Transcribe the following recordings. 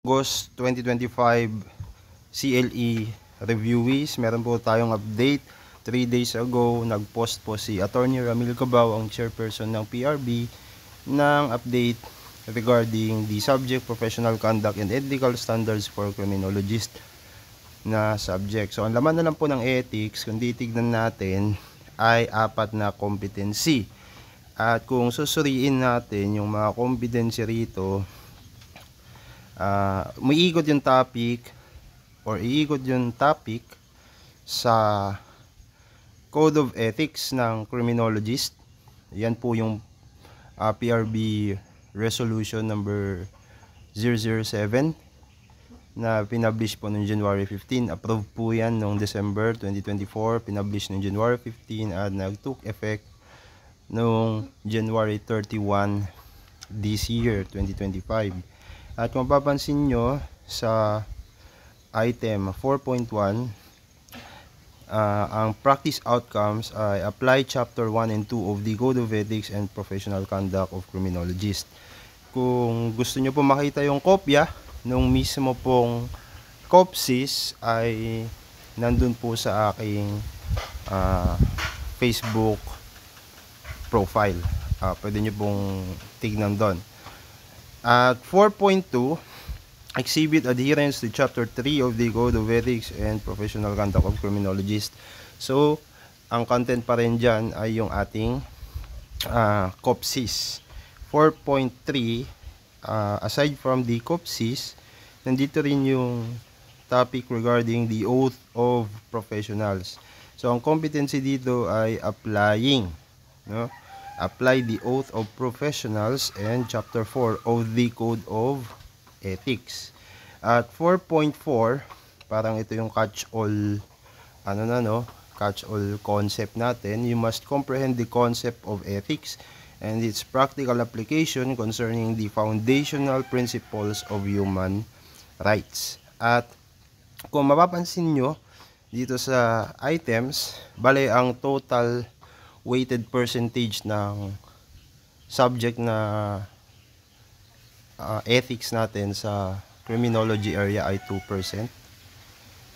August 2025 CLE reviewees, meron po tayong update. 3 days ago, nag-post po si Attorney Ramil Cabao, ang chairperson ng PRB, ng update regarding the subject professional conduct and ethical standards for criminologists na subject. So, ang laman na lang po ng ethics, kung titignan natin, ay 4 na competency. At kung susuriin natin yung mga competency rito, umiikot yung topic sa Code of Ethics ng Criminologist. Yan po yung PRB Resolution number 007 na pinablish po noong January 15. Approved po yan noong December 2024, pinablish noong January 15 at nag-took effect noong January 31 this year, 2025. At kung mapapansin nyo sa item 4.1, ang practice outcomes ay apply chapter 1 and 2 of the Code of Ethics and Professional Conduct of Criminologists. Kung gusto nyo po makita yung kopya nung mismo pong COPSIS, ay nandun po sa aking Facebook profile. Pwede nyo pong tignan doon. At 4.2, exhibit adherence to chapter 3 of the Code of Ethics and Professional Conduct of Criminologists. So, ang content pa rin dyan ay yung ating COPSIS. 4.3, aside from the COPSIS, nandito rin yung topic regarding the oath of professionals. So, ang competency dito ay applying, no? Apply the oath of professionals and chapter 4 of the Code of Ethics. At 4.4, parang ito yung catch-all catch-all concept natin. You must comprehend the concept of ethics and its practical application concerning the foundational principles of human rights. At kung mapapansin nyo dito sa items, bale ang total weighted percentage ng subject na ethics natin sa criminology area ay 2%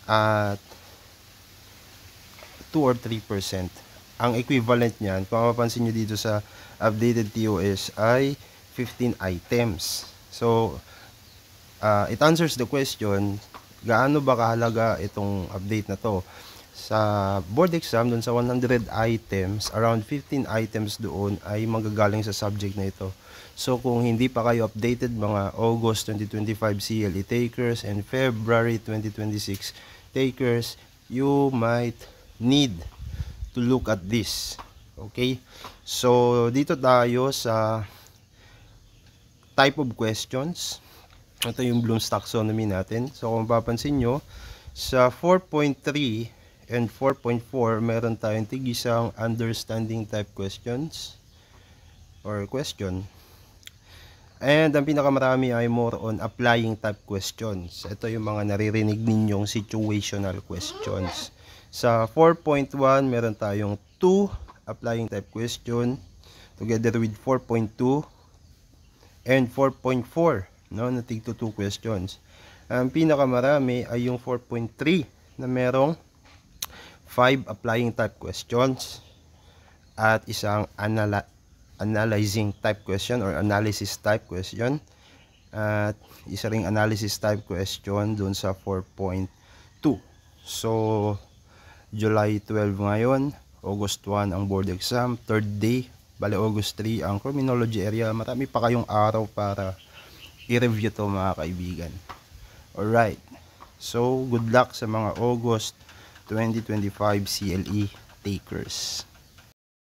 at 2 or 3%. Ang equivalent niyan, kung mapapansin nyo dito sa updated TOS, ay 15 items. So, it answers the question, gaano ba kahalaga itong update na to? Sa board exam, dun sa 100 items, around 15 items doon ay magagaling sa subject na ito. So, kung hindi pa kayo updated, mga August 2025 CLE takers and February 2026 takers, you might need to look at this. Okay? So, dito tayo sa type of questions. Ito yung Bloom's taxonomy natin. So, kung mapapansin nyo, sa 4.3 and 4.4, meron tayong tig-isang understanding type questions or question. And ang pinakamarami ay more on applying type questions. Ito yung mga naririnig ninyong situational questions. Sa 4.1, meron tayong 2 applying type question together with 4.2 and 4.4, no, na tig to 2 questions. Ang pinakamarami ay yung 4.3 na merong 5 applying type questions at isang analyzing type question or analysis type question at isa ring analysis type question dun sa 4.2. So, July 12 ngayon, August 1 ang board exam, third day, bale August 3 ang criminology area. Marami pa kayong araw para i-review to, mga kaibigan. Alright, so good luck sa mga August 2025 CLE takers.